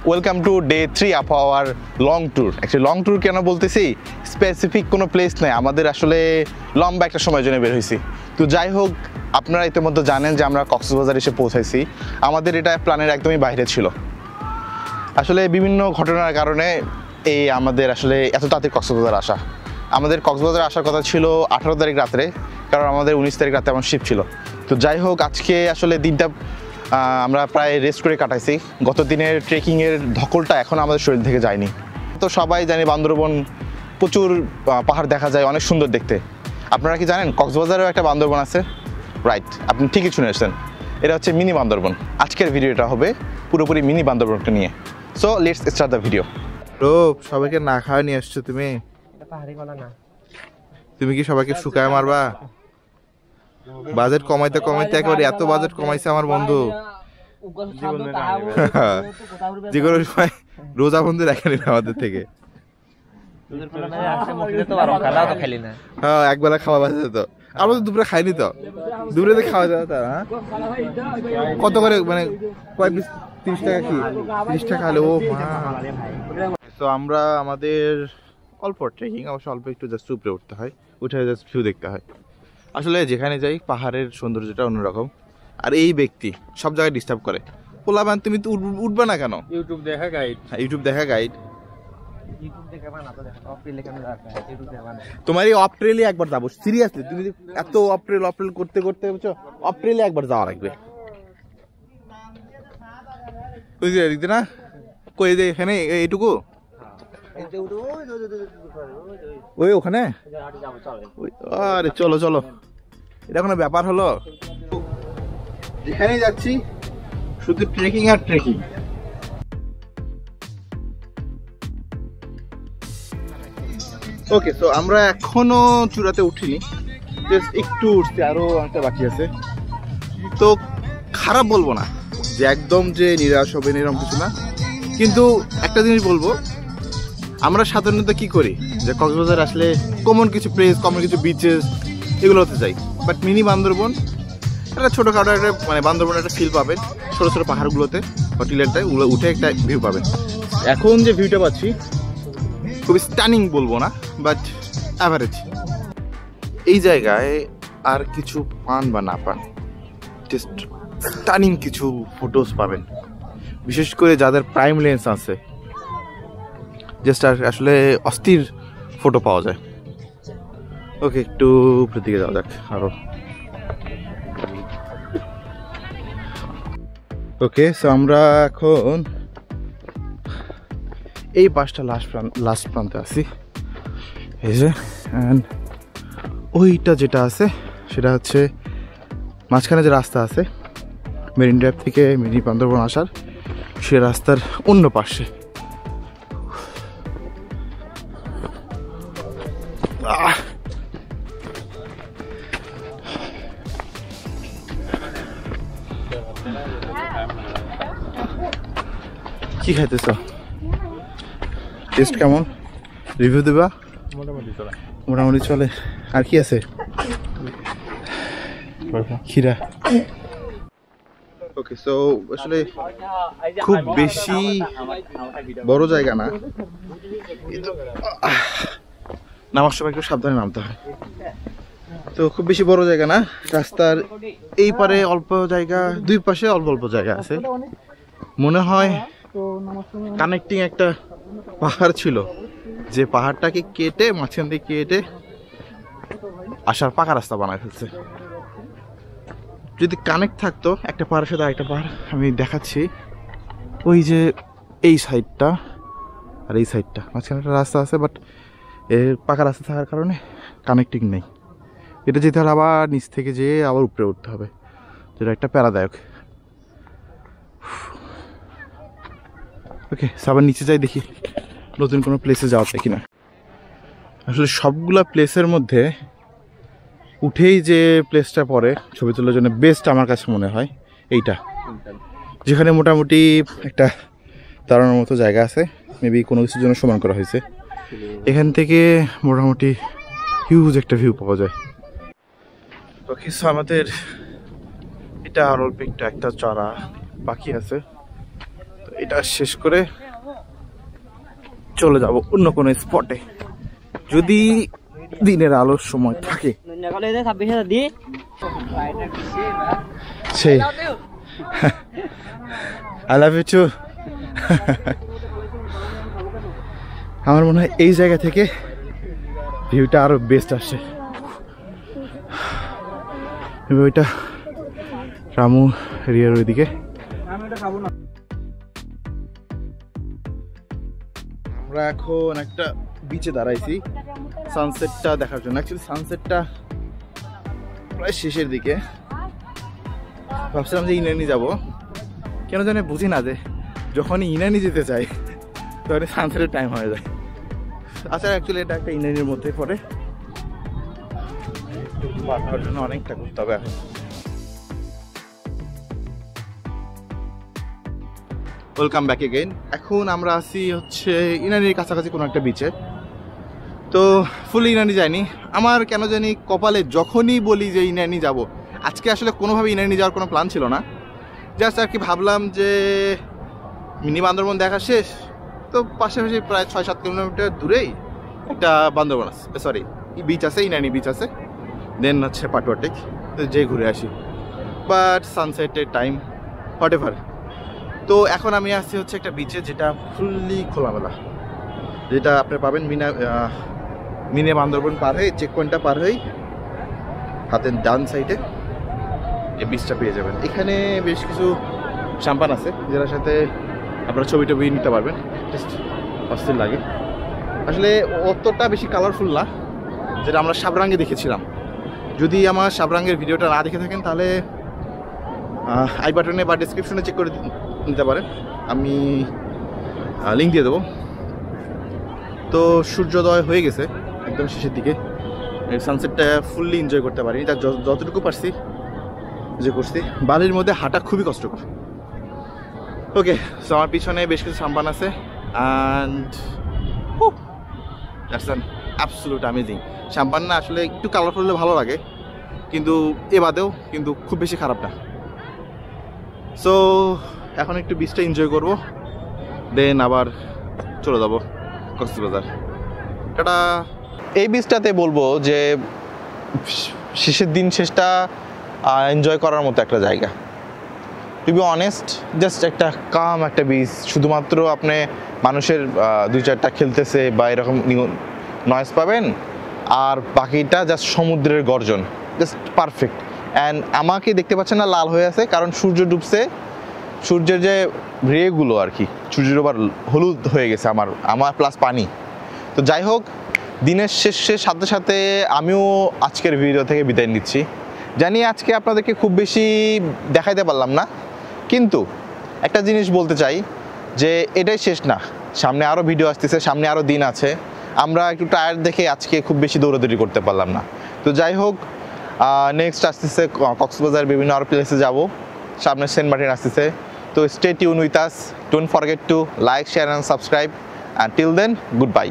Welcome to day 3 of our long tour. Actually long tour কেন বলতেছি, specific কোনো place নেই, আমাদের আসলে লম্বা একটা সময়ের জন্য বের হয়েছি। তো যাই হোক, আপনারা ইতিমধ্যে জানেন যে আমরা কক্সবাজার এসে পৌঁছাইছি। আমাদের এটা প্ল্যানের একদমই বাইরে ছিল। আসলে বিভিন্ন ঘটনার কারণে আমাদের আসলে এত তাড়াতাড়ি কক্সবাজার আসা। আমাদের কক্সবাজার আসার কথা ছিল 18 তারিখ রাত্রে, কারণ আমাদের 19 তারিখ রাতে আমার শিপ ছিল। তো যাই হোক, আজকে আসলে দিনটা আমরা প্রায় রেস্ট করে কাটাইছি। গত দিনের ট্রেকিংয়ের ধকলটা এখন আমাদের শরীর থেকে যায়নি। তো সবাই জানি বান্দরবন প্রচুর পাহাড় দেখা যায়, অনেক সুন্দর দেখতে। আপনারা কি জানেন কক্সবাজারেও একটা বান্দরবন আছে? রাইট, আপনি ঠিকই শুনেছেন, এটা হচ্ছে মিনি বান্দরবন। আজকের ভিডিওটা হবে পুরোপুরি মিনি বান্দরবনকে নিয়ে। So let's start the video. রূপ, সবাইকে না খাওয়া নিয়ে আসছো তুমি? তুমি কি সবাইকে শুকায় মারবা? বাজেট কমাইতে কমাইতে একেবারে এত বাজেট কমাইছে আমার বন্ধু। যে কোনো সময় রোজা বন্ধু রাখেনি আমাদের থেকে। হ্যাঁ, একবেলা খাওয়া বাজে তো। আমরা তো দুপুরে খাইনি, তো দুপুরে খাওয়া যাবে। তা কত করে, মানে কয় পিস? 30 টাকা কি? 30 টাকা হলে? ও মা। তো আমরা আমাদের অল্প ট্রেকিং, অবশ্য অল্প একটু জাস্ট উপরে উঠতে হয়, উঠে জাস্ট ভিউ দেখতে হয়। আসলে যেখানে যাই পাহাড়ের সৌন্দর্যটা অন্যরকম। আর এই ব্যক্তি সব জায়গায় ডিস্টার্ব করে। পোলাবান, তুমি তো উঠবে না কেন? ইউটিউব দেখা গাইড। ইউটিউব দেখা গাইড। তোমার এই অপ্রিলে একবার যাবো, সিরিয়াসলি। তুমি এত অপ্রিল করতে করতে বুঝছো, অপ্রিলে একবার যাওয়া লাগবে। বুঝলি না? কই যে এখানে এইটুকু ওই ওখানে। আরে চলো চলো, এটা কোনো ব্যাপার হলো? যেখানেই যাচ্ছি শুধু ট্রেকিং আর ট্রেকিং। ওকে, তো আমরা এখনো চূড়াতে উঠিনি, জাস্ট একটু উঠতে, আরো অনেকটা বাকি আছে। তো খারাপ বলবো না যে একদম যে নিরাশ হবে এরকম কিছু না, কিন্তু একটা জিনিস বলবো, আমরা সাধারণত কি করি যে কক্সবাজার আসলে কমন কিছু প্লেস, কমন কিছু বিচেস এগুলোতে যাই। বাট মিনি বান্দরবন একটা ছোটোখাটো একটা, মানে বান্দরবনের একটা ফিল পাবেন ছোটো ছোটো পাহাড়গুলোতে বা টিলেরটায়, ওগুলো উঠে একটা ভিউ পাবেন। এখন যে ভিউটা পাচ্ছি খুবই স্টানিং বলবো না, বাট অ্যাভারেজ। এই জায়গায় আর কিছু পান বা না পান, জাস্ট স্টানিং কিছু ফটোস পাবেন, বিশেষ করে যাদের প্রাইম লেন্স আছে। জাস্ট আসলে অস্থির ফটো পাওয়া যায়। ওকে, একটু উপরের দিকে যাওয়া যাক আরো। ওকে, সো আমরা এখন এই বাসটা লাস্ট প্রান্তে আছি। এই যে, অ্যান্ড ওইটা যেটা আছে সেটা হচ্ছে মাঝখানে যে রাস্তা আছে মেরিন ড্রাইভ থেকে মিনি বান্দরবন আসার, সে রাস্তার অন্য পাশে। কি খাইতেছ? টেস্ট কেমন? রিভিউ দেবা? মোটামুটি চলে। আর কি আছে? খিরা। ওকে, সো আসলে খুব বেশি বড় জায়গা না, নামার সময় একটু সাবধানে নামতে হয়। তো খুব বেশি বড় জায়গা না, রাস্তার এই পারে অল্প জায়গা, দুই পাশে অল্প অল্প জায়গা আছে। মনে হয় কানেক্টিং একটা পাহাড় ছিল, যে পাহাড়টাকে কেটে, মাঝখান থেকে কেটে আসার পাকা রাস্তা বানায় ফেলছে। যদি কানেক্ট থাকতো একটা পাহাড়ের সাথে আরেকটা পাহাড়, আমি দেখাচ্ছি, ওই যে এই সাইডটা আর এই সাইডটা মাঝখানে একটা রাস্তা আছে, বাট এর পাকা রাস্তা থাকার কারণে কানেক্টিং নেই। এটা যেতে হলে আবার নিচ থেকে যেয়ে আবার উপরে উঠতে হবে, যেটা একটা প্যারাদায়ক। ওকে, আবার নিচে যাই, দেখি নতুন কোনো প্লেসে যাওয়া যায় কিনা। আসলে সবগুলা প্লেসের মধ্যে উঠেই যে প্লেসটা পরে ছবি তোলার জন্য বেস্ট আমার কাছে মনে হয় এইটা, যেখানে মোটামুটি একটা দাঁড়ানোর মতো জায়গা আছে, মেবি কোনো কিছুর জন্য সমান করা হয়েছে। এখান থেকে মোটামুটি হিউজ একটা ভিউ পাওয়া যায়। ওকে, সো আমাদের এটা আর অল্প একটা চড়া বাকি আছে। তো এটা শেষ করে চলে যাব অন্য কোনো স্পটে, যদি দিনের আলোর সময় থাকে। সেই আই লাভ ইউ টু। আমার মনে হয় এই জায়গা থেকে ভিউটা আরো বেস্ট আসে। ওইটা রামু এরিয়ার ওইদিকে। আমরা এখন একটা বিচে দাঁড়াইছি সানসেটটা দেখার জন্য। অ্যাকচুয়ালি সানসেটটা প্রায় শেষের দিকে। ভাবছিলাম যে ইনানি যাব, কেন জানি বুঝি না যে যখনই ইনানি যেতে চাই তখন সানসেটের টাইম হয়ে যায়। আচ্ছা, অ্যাকচুয়ালি এটা একটা ইনানির মধ্যে পড়ে, পাঠার জন্য অনেকটা করতে হবে এখন। Welcome back again. এখন আমরা আছি হচ্ছে ইনানির কাছাকাছি কোনো একটা বিচে। তো ফুল ইনানি যায়নি, আমার কেন জানি কপালে যখনই বলি যে ইনানি যাব, আজকে আসলে কোনোভাবে ইনানি যাওয়ার কোনো প্ল্যান ছিল না। জাস্ট আর কি ভাবলাম যে মিনি বান্দরবন দেখা শেষ, তো পাশাপাশি প্রায় 6-7 কিলোমিটার দূরেই একটা বান্দরবন আছে, সরি বিচ আছে, ইনানি বিচ আছে, দেন হচ্ছে পাটুয়া টেক, তো যে ঘুরে আসি। বাট সানসেটের টাইম হোয়াট এভার। তো এখন আমি আসছি হচ্ছে একটা বিচে যেটা ফুললি খোলামেলা, যেটা আপনি পাবেন মিনি বান্দরবন পার হয়ে, চেক পয়েন্টটা পার হয়ে হাতের ডান সাইডে এই বিচটা পেয়ে যাবেন। এখানে বেশ কিছু শ্যাম্পান আছে যেটার সাথে আপনারা ছবি টবি নিতে পারবেন, জাস্ট অস্থির লাগে। আসলে অতটা বেশি কালারফুল না যেটা আমরা সাবরাঙ্গে দেখেছিলাম। যদি আমার সাবরাঙ্গের ভিডিওটা না দেখে থাকেন তাহলে আই বাটনে বা ডিসক্রিপশনে চেক করে নিতে পারেন, আমি লিঙ্ক দিয়ে দেবো। তো সূর্যোদয় হয়ে গেছে একদম শেষের দিকে, সানসেটটা ফুললি এনজয় করতে পারি, তা যতটুকু পারছি যে করছি। বালির মধ্যে হাঁটা খুবই কষ্টকর। ওকে, সো আমার পিছনে বেশ কিছু সাম্পান আছে and that's an absolute amazing. সাম্পান না আসলে একটু কালারফুল হলে ভালো লাগে, কিন্তু এ বাদেও কিন্তু খুব বেশি খারাপ না। সো এখন একটু বিচটা এনজয় করবো, দেন আবার চলে যাবো কক্সবাজার। এটা এই বিচটাতে বলবো যে শেষের দিন শেষটা এনজয় করার মতো একটা জায়গা। টু বি অনেস্ট, জাস্ট একটা কাম একটা বিচ, শুধুমাত্র আপনি মানুষের 2-4টা খেলতেছে বা এরকম নয়েজ পাবেন, আর বাকিটা জাস্ট সমুদ্রের গর্জন, জাস্ট পারফেক্ট। অ্যান্ড আমাকে দেখতে পাচ্ছেন না, লাল হয়ে আছে কারণ সূর্য ডুবছে, সূর্যের যে রেগুলো আর কি সূর্যের ওপর হলুদ হয়ে গেছে আমার প্লাস পানি। তো যাই হোক, দিনের শেষের সাথে সাথে আমিও আজকের ভিডিও থেকে বিদায় নিচ্ছি। জানি আজকে আপনাদেরকে খুব বেশি দেখাইতে পারলাম না, কিন্তু একটা জিনিস বলতে চাই যে এটাই শেষ না, সামনে আরও ভিডিও আসতেছে, সামনে আরও দিন আছে। আমরা একটু টায়ার্ড দেখে আজকে খুব বেশি দৌড়াদৌড়ি করতে পারলাম না। তো যাই হোক, নেক্সট আসতেছে কক্সবাজার, বিভিন্ন আরও প্লেসে যাব, সামনে সেন্ট মার্টিন আসতেছে। তো stay tune with us, don't forget to like, share and subscribe, and till then good bye.